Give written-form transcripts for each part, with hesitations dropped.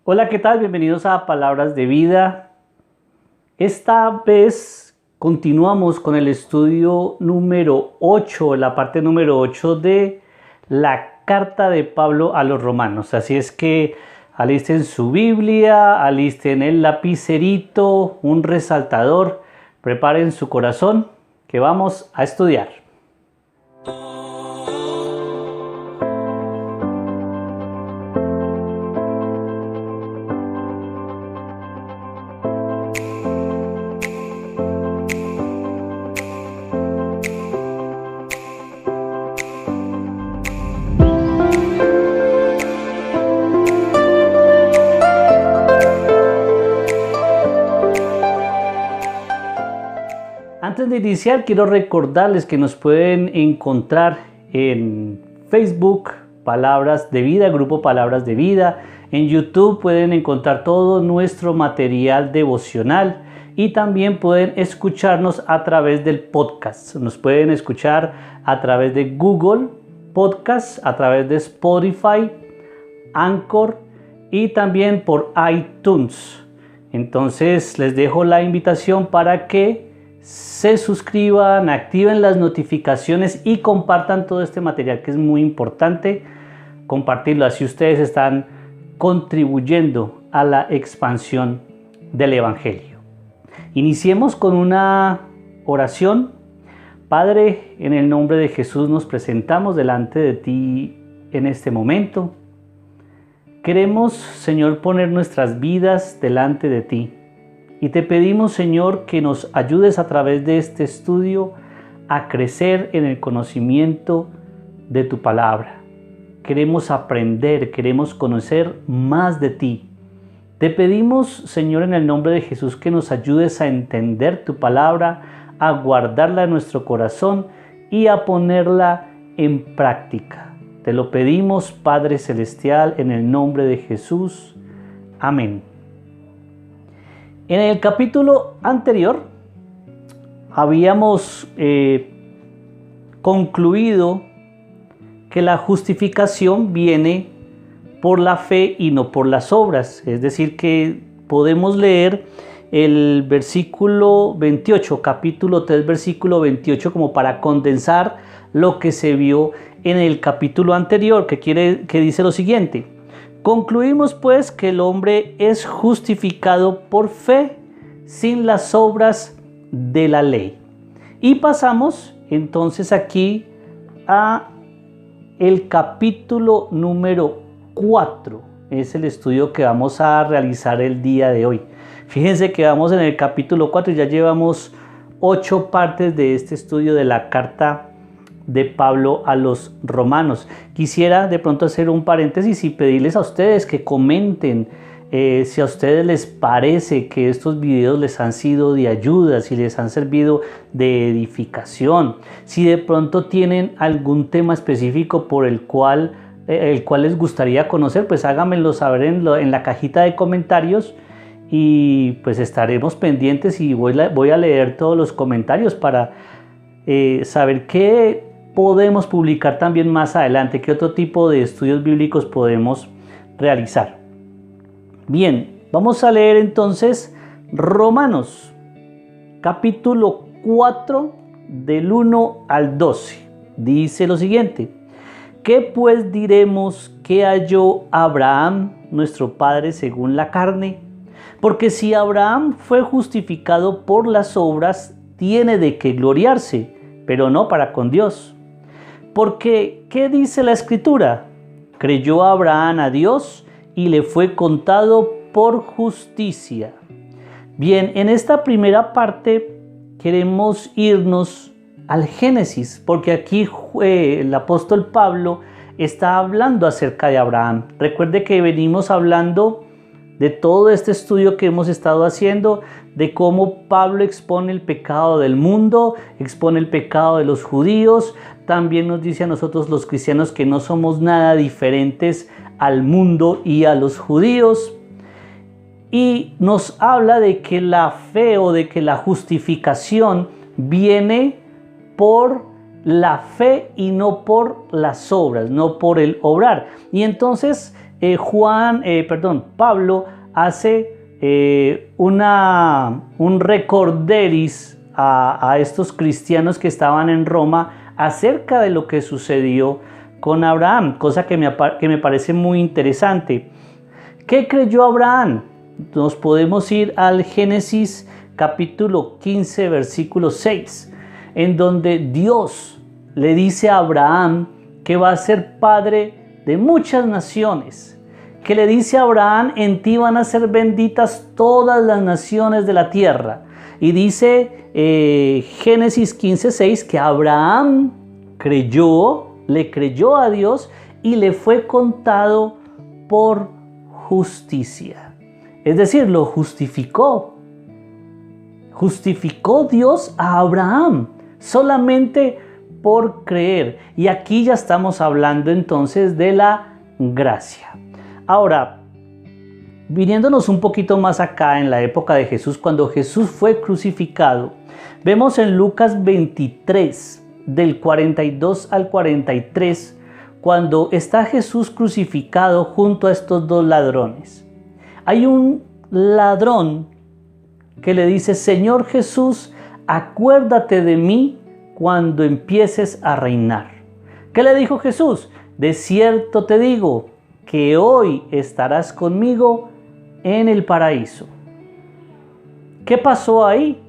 Hola, ¿qué tal? Bienvenidos a Palabras de Vida. Esta vez continuamos con el estudio número 8, la parte número 8 de la carta de Pablo a los romanos. Así es que alisten su Biblia, alisten el lapicerito, un resaltador, preparen su corazón que vamos a estudiar. Antes de iniciar, quiero recordarles que nos pueden encontrar en Facebook, Palabras de Vida, Grupo Palabras de Vida. En YouTube pueden encontrar todo nuestro material devocional y también pueden escucharnos a través del podcast. Nos pueden escuchar a través de Google Podcast, a través de Spotify, Anchor y también por iTunes. Entonces les dejo la invitación para que se suscriban, activen las notificaciones y compartan todo este material, que es muy importante compartirlo. Así ustedes están contribuyendo a la expansión del Evangelio. Iniciemos con una oración. Padre, en el nombre de Jesús nos presentamos delante de ti en este momento. Queremos, Señor, poner nuestras vidas delante de ti. Y te pedimos, Señor, que nos ayudes a través de este estudio a crecer en el conocimiento de tu palabra. Queremos aprender, queremos conocer más de ti. Te pedimos, Señor, en el nombre de Jesús, que nos ayudes a entender tu palabra, a guardarla en nuestro corazón y a ponerla en práctica. Te lo pedimos, Padre Celestial, en el nombre de Jesús. Amén. En el capítulo anterior habíamos concluido que la justificación viene por la fe y no por las obras. Es decir, que podemos leer el versículo 28, capítulo 3, versículo 28, como para condensar lo que se vio en el capítulo anterior, que dice lo siguiente: concluimos pues que el hombre es justificado por fe sin las obras de la ley. Y pasamos entonces aquí a el capítulo número 4. Es el estudio que vamos a realizar el día de hoy. Fíjense que vamos en el capítulo 4 y ya llevamos 8 partes de este estudio de la carta de Pablo a los romanos. Quisiera de pronto hacer un paréntesis y pedirles a ustedes que comenten si a ustedes les parece que estos videos les han sido de ayuda, si les han servido de edificación, si de pronto tienen algún tema específico por el cual les gustaría conocer, pues háganmelo saber en la cajita de comentarios y pues estaremos pendientes y voy a leer todos los comentarios para saber qué podemos publicar también más adelante, qué otro tipo de estudios bíblicos podemos realizar. Bien, vamos a leer entonces Romanos, capítulo 4, del 1 al 12. Dice lo siguiente: ¿qué pues diremos que halló Abraham, nuestro padre según la carne? Porque si Abraham fue justificado por las obras, tiene de qué gloriarse, pero no para con Dios. Porque, ¿qué dice la Escritura? Creyó Abraham a Dios y le fue contado por justicia. Bien, en esta primera parte queremos irnos al Génesis, porque aquí el apóstol Pablo está hablando acerca de Abraham. Recuerde que venimos hablando de todo este estudio que hemos estado haciendo, de cómo Pablo expone el pecado del mundo, expone el pecado de los judíos. También nos dice a nosotros los cristianos que no somos nada diferentes al mundo y a los judíos. Y nos habla de que la fe o de que la justificación viene por la fe y no por las obras, no por el obrar. Y entonces Pablo hace un recorderis a estos cristianos que estaban en Roma acerca de lo que sucedió con Abraham, cosa que me parece muy interesante. ¿Qué creyó Abraham? Nos podemos ir al Génesis capítulo 15, versículo 6, en donde Dios le dice a Abraham que va a ser padre de muchas naciones, que le dice a Abraham: en ti van a ser benditas todas las naciones de la tierra. Y dice Génesis 15, 6, que Abraham le creyó a Dios y le fue contado por justicia. Es decir, lo justificó. Justificó Dios a Abraham solamente por creer. Y aquí ya estamos hablando entonces de la gracia. Ahora, viniéndonos un poquito más acá en la época de Jesús, cuando Jesús fue crucificado, vemos en Lucas 23, del 42 al 43, cuando está Jesús crucificado junto a estos dos ladrones. Hay un ladrón que le dice: Señor Jesús, acuérdate de mí cuando empieces a reinar. ¿Qué le dijo Jesús? De cierto te digo que hoy estarás conmigo en el paraíso. ¿Qué pasó ahí?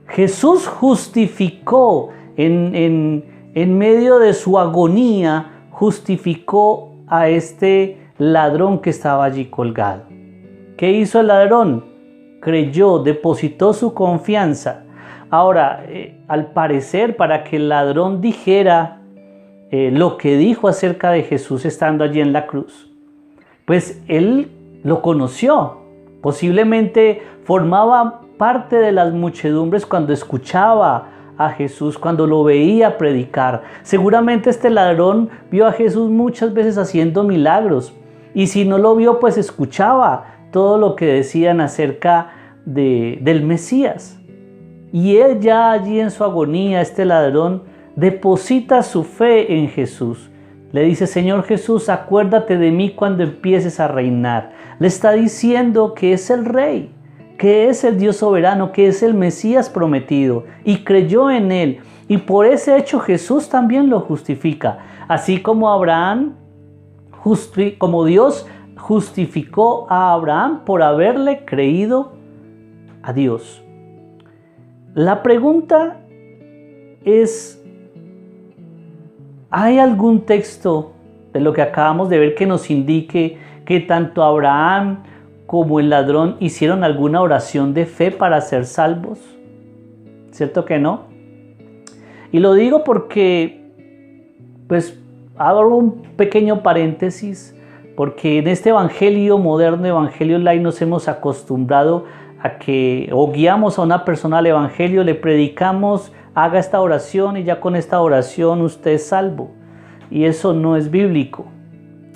Jesús justificó en medio de su agonía, justificó a este ladrón que estaba allí colgado. ¿Qué hizo el ladrón? Creyó, depositó su confianza. Ahora, al parecer, para que el ladrón dijera lo que dijo acerca de Jesús estando allí en la cruz, pues él lo conoció. Posiblemente formaba parte de las muchedumbres cuando escuchaba a Jesús, cuando lo veía predicar. Seguramente este ladrón vio a Jesús muchas veces haciendo milagros, y si no lo vio, pues escuchaba todo lo que decían acerca del Mesías. Y él, ya allí en su agonía, este ladrón deposita su fe en Jesús. Le dice: Señor Jesús, acuérdate de mí cuando empieces a reinar. Le está diciendo que es el Rey, que es el Dios soberano, que es el Mesías prometido, y creyó en él. Y por ese hecho Jesús también lo justifica. Así como como Dios justificó a Abraham por haberle creído a Dios. La pregunta es: ¿hay algún texto de lo que acabamos de ver que nos indique que tanto Abraham como el ladrón hicieron alguna oración de fe para ser salvos? ¿Cierto que no? Y lo digo porque, pues, abro un pequeño paréntesis, porque en este evangelio moderno, evangelio light, nos hemos acostumbrado a que, o guiamos a una persona al evangelio, le predicamos: haga esta oración y ya con esta oración usted es salvo. Y eso no es bíblico.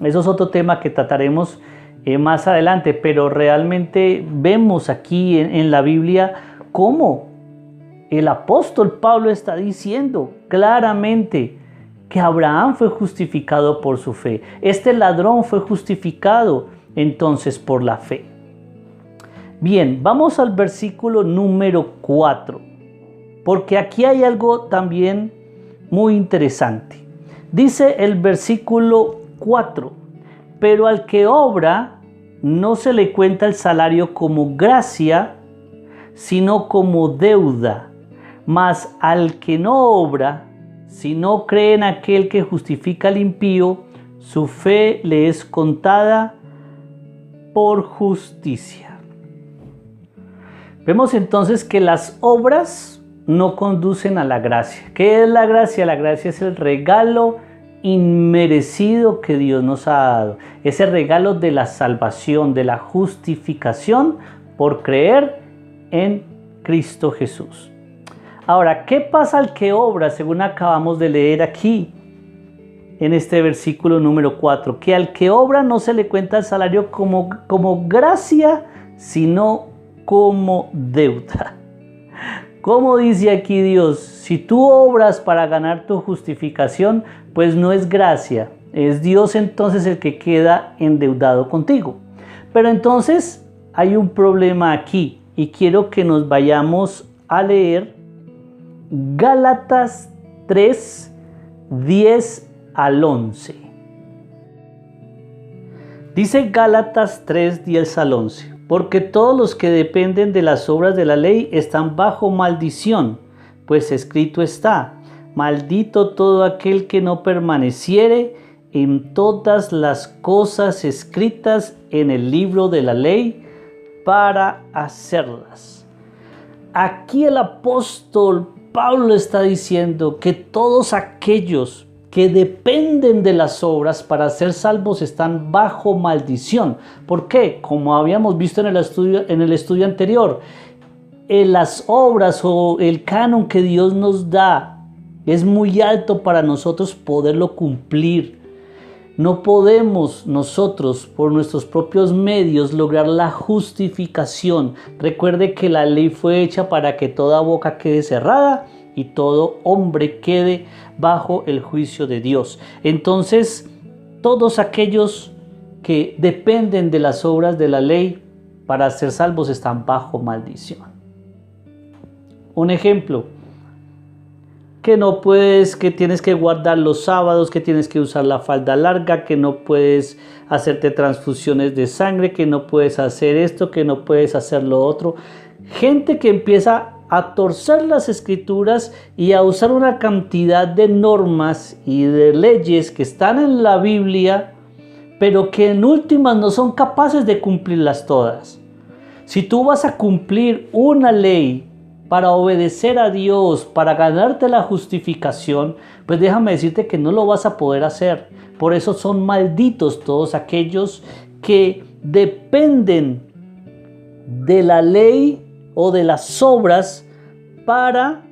Eso es otro tema que trataremos más adelante, pero realmente vemos aquí en la Biblia cómo el apóstol Pablo está diciendo claramente que Abraham fue justificado por su fe. Este ladrón fue justificado entonces por la fe. Bien, vamos al versículo número 4, porque aquí hay algo también muy interesante. Dice el versículo 4: pero al que obra no se le cuenta el salario como gracia, sino como deuda. Mas al que no obra, si no cree en aquel que justifica al impío, su fe le es contada por justicia. Vemos entonces que las obras no conducen a la gracia. ¿Qué es la gracia? La gracia es el regalo inmerecido que Dios nos ha dado. Ese regalo de la salvación, de la justificación por creer en Cristo Jesús. Ahora, ¿qué pasa al que obra? Según acabamos de leer aquí en este versículo número 4, que al que obra no se le cuenta el salario como gracia, sino como deuda. ¿Cómo dice aquí Dios? Si tú obras para ganar tu justificación, pues no es gracia, Es Dios entonces el que queda endeudado contigo. Pero entonces hay un problema aquí y quiero que nos vayamos a leer Gálatas 3, 10 al 11. Dice Gálatas 3, 10 al 11. Porque todos los que dependen de las obras de la ley están bajo maldición, pues escrito está: maldito todo aquel que no permaneciere en todas las cosas escritas en el libro de la ley para hacerlas. Aquí el apóstol Pablo está diciendo que todos aquellos que dependen de las obras para ser salvos están bajo maldición. ¿Por qué? Como habíamos visto en el estudio anterior, las obras o el canon que Dios nos da es muy alto para nosotros poderlo cumplir. No podemos nosotros por nuestros propios medios lograr la justificación. Recuerde que la ley fue hecha para que toda boca quede cerrada y todo hombre quede bajo el juicio de Dios. Entonces, todos aquellos que dependen de las obras de la ley para ser salvos están bajo maldición. Un ejemplo: que tienes que guardar los sábados, que tienes que usar la falda larga, que no puedes hacerte transfusiones de sangre, que no puedes hacer esto, que no puedes hacer lo otro. Gente que empieza a torcer las escrituras y a usar una cantidad de normas y de leyes que están en la Biblia, pero que en últimas no son capaces de cumplirlas todas. Si tú vas a cumplir una ley para obedecer a Dios, para ganarte la justificación, pues déjame decirte que no lo vas a poder hacer. Por eso son malditos todos aquellos que dependen de la ley o de las obras para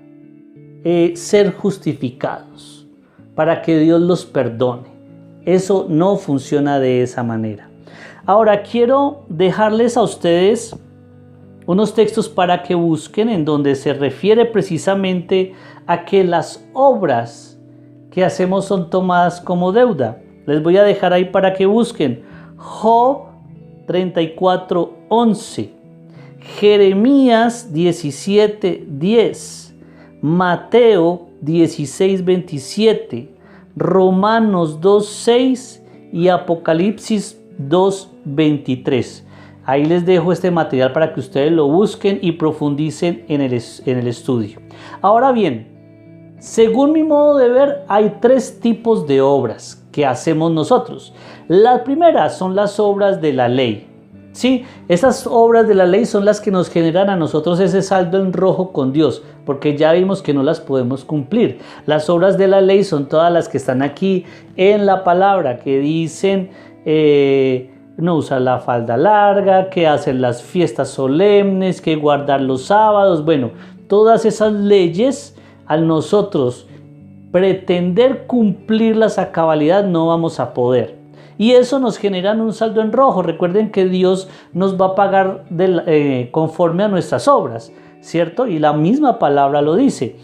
ser justificados, para que Dios los perdone. Eso no funciona de esa manera. Ahora quiero dejarles a ustedes unos textos para que busquen en donde se refiere precisamente a que las obras que hacemos son tomadas como deuda. Les voy a dejar ahí para que busquen Job 34:11, Jeremías 17:10, Mateo 16:27, Romanos 2:6 y Apocalipsis 2:23. Ahí les dejo este material para que ustedes lo busquen y profundicen en el estudio. Ahora bien, según mi modo de ver, hay tres tipos de obras que hacemos nosotros. La primera son las obras de la ley. Sí, esas obras de la ley son las que nos generan a nosotros ese saldo en rojo con Dios, porque ya vimos que no las podemos cumplir. Las obras de la ley son todas las que están aquí en la palabra, que dicen no usar la falda larga, que hacer las fiestas solemnes, que guardar los sábados. Bueno, todas esas leyes, al nosotros pretender cumplirlas a cabalidad, no vamos a poder. Y eso nos genera un saldo en rojo. Recuerden que Dios nos va a pagar conforme a nuestras obras, ¿cierto? Y la misma palabra lo dice.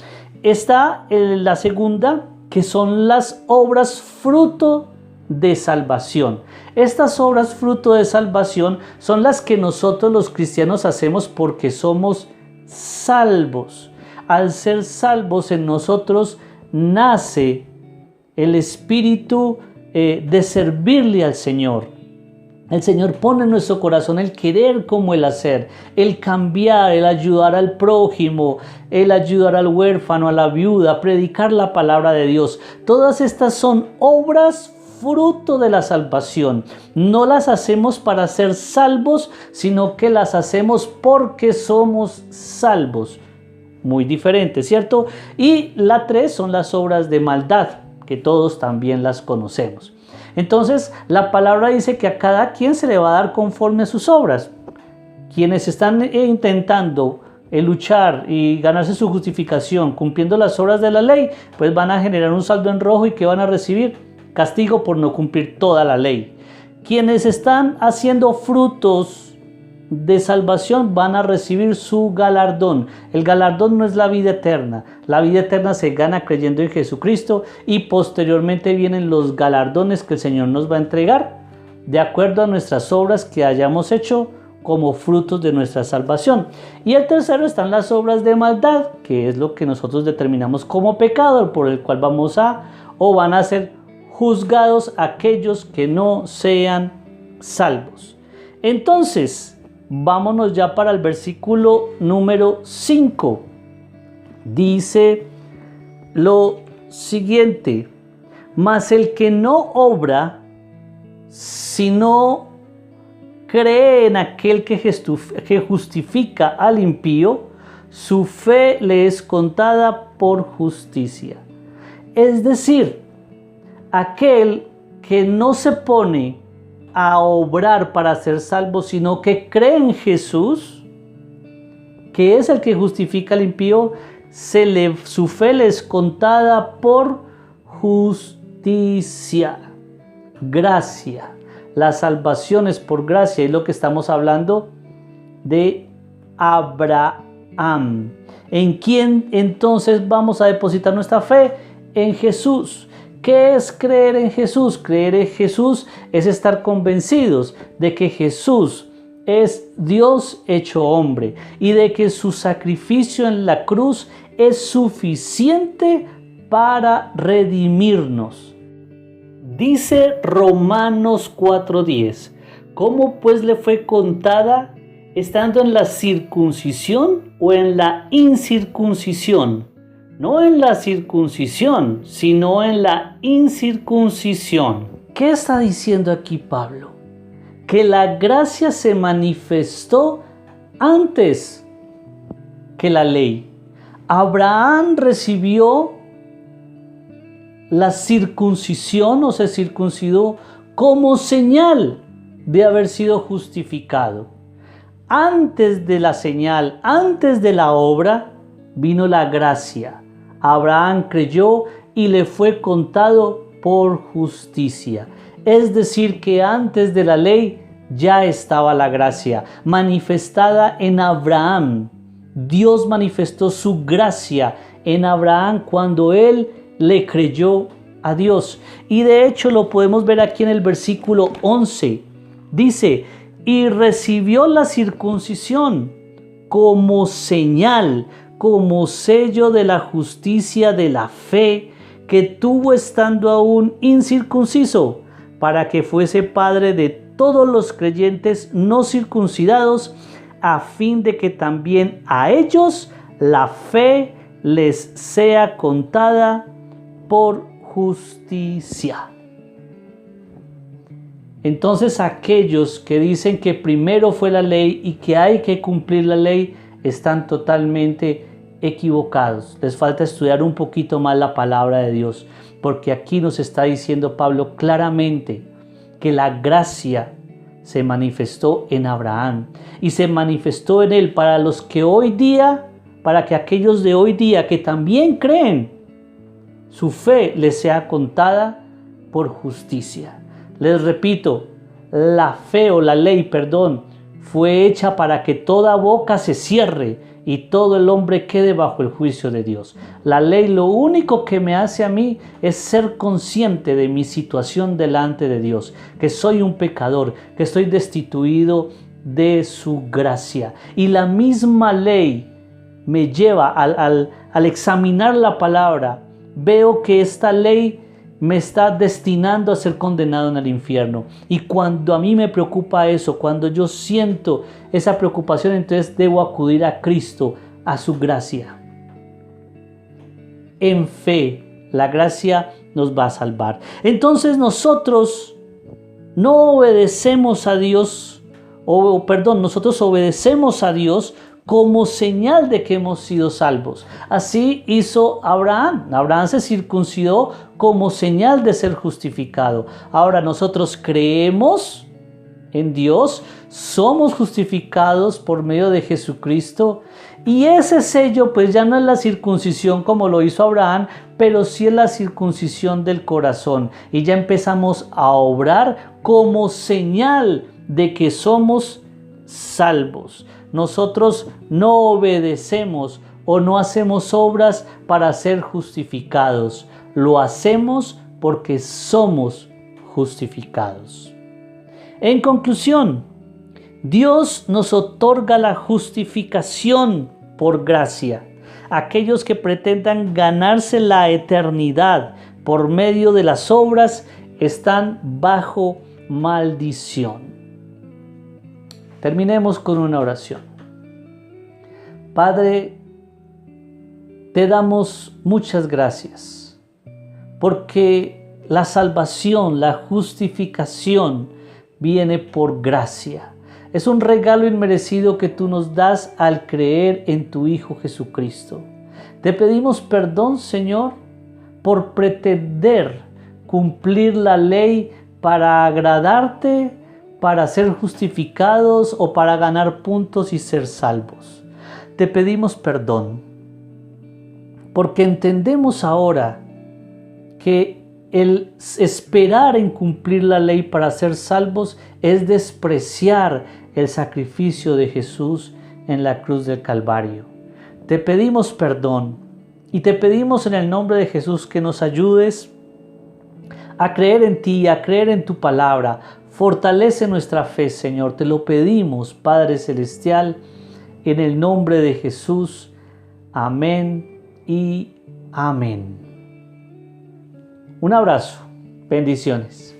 Está la segunda, que son las obras fruto de salvación. Estas obras fruto de salvación son las que nosotros los cristianos hacemos porque somos salvos. Al ser salvos en nosotros nace el espíritu de servirle al Señor. El Señor pone en nuestro corazón el querer como el hacer, el cambiar, el ayudar al prójimo, el ayudar al huérfano, a la viuda, predicar la palabra de Dios. Todas estas son obras fruto de la salvación. No las hacemos para ser salvos, sino que las hacemos porque somos salvos. Muy diferente, ¿cierto? Y la tres son las obras de maldad, que todos también las conocemos. Entonces, la palabra dice que a cada quien se le va a dar conforme a sus obras. Quienes están intentando luchar y ganarse su justificación cumpliendo las obras de la ley, pues van a generar un saldo en rojo y que van a recibir castigo por no cumplir toda la ley. Quienes están haciendo frutos de salvación van a recibir su galardón. El galardón no es la vida eterna. La vida eterna se gana creyendo en Jesucristo y posteriormente vienen los galardones que el Señor nos va a entregar de acuerdo a nuestras obras que hayamos hecho como frutos de nuestra salvación. Y el tercero están las obras de maldad, que es lo que nosotros determinamos como pecado, por el cual vamos a o van a ser juzgados aquellos que no sean salvos. Entonces, vámonos ya para el versículo número 5. Dice lo siguiente: mas el que no obra, sino cree en aquel que justifica al impío, su fe le es contada por justicia. Es decir, aquel que no se pone a obrar para ser salvo, sino que cree en Jesús, que es el que justifica al impío, su fe le es contada por justicia. Gracia. La salvación es por gracia, es lo que estamos hablando de Abraham. ¿En quién entonces vamos a depositar nuestra fe? En Jesús. ¿Qué es creer en Jesús? Creer en Jesús es estar convencidos de que Jesús es Dios hecho hombre y de que su sacrificio en la cruz es suficiente para redimirnos. Dice Romanos 4:10, ¿cómo pues le fue contada estando en la circuncisión o en la incircuncisión? No en la circuncisión, sino en la incircuncisión. ¿Qué está diciendo aquí Pablo? Que la gracia se manifestó antes que la ley. Abraham recibió la circuncisión o se circuncidó como señal de haber sido justificado. Antes de la señal, antes de la obra, vino la gracia. Abraham creyó y le fue contado por justicia. Es decir, que antes de la ley ya estaba la gracia manifestada en Abraham. Dios manifestó su gracia en Abraham cuando él le creyó a Dios. Y de hecho lo podemos ver aquí en el versículo 11. Dice, y recibió la circuncisión como señal, como sello de la justicia de la fe que tuvo estando aún incircunciso, para que fuese padre de todos los creyentes no circuncidados, a fin de que también a ellos la fe les sea contada por justicia. Entonces aquellos que dicen que primero fue la ley y que hay que cumplir la ley están totalmente equivocados. Les falta estudiar un poquito más la palabra de Dios, porque aquí nos está diciendo Pablo claramente que la gracia se manifestó en Abraham y se manifestó en él para los que hoy día, para que aquellos de hoy día que también creen, su fe les sea contada por justicia. Les repito, la fe o la ley, fue hecha para que toda boca se cierre y todo el hombre quede bajo el juicio de Dios. La ley lo único que me hace a mí es ser consciente de mi situación delante de Dios, que soy un pecador, que estoy destituido de su gracia. Y la misma ley me lleva al examinar la palabra, veo que esta ley me está destinando a ser condenado en el infierno. Y cuando a mí me preocupa eso, cuando yo siento esa preocupación, entonces debo acudir a Cristo, a su gracia. En fe, la gracia nos va a salvar. Entonces nosotros no obedecemos a Dios, nosotros obedecemos a Dios como señal de que hemos sido salvos. Así hizo Abraham. Abraham se circuncidó como señal de ser justificado. Ahora nosotros creemos en Dios, somos justificados por medio de Jesucristo, y ese sello pues ya no es la circuncisión como lo hizo Abraham, pero sí es la circuncisión del corazón, y ya empezamos a obrar como señal de que somos salvos. Nosotros no obedecemos o no hacemos obras para ser justificados. Lo hacemos porque somos justificados. En conclusión, Dios nos otorga la justificación por gracia. Aquellos que pretendan ganarse la eternidad por medio de las obras están bajo maldición. Terminemos con una oración. Padre, te damos muchas gracias porque la salvación, la justificación viene por gracia. Es un regalo inmerecido que tú nos das al creer en tu Hijo Jesucristo. Te pedimos perdón, Señor, por pretender cumplir la ley para agradarte, para ser justificados o para ganar puntos y ser salvos. Te pedimos perdón, porque entendemos ahora que el esperar en cumplir la ley para ser salvos es despreciar el sacrificio de Jesús en la cruz del Calvario. Te pedimos perdón y te pedimos en el nombre de Jesús que nos ayudes a creer en ti, a creer en tu palabra. Fortalece nuestra fe, Señor. Te lo pedimos, Padre Celestial, en el nombre de Jesús. Amén y amén. Un abrazo. Bendiciones.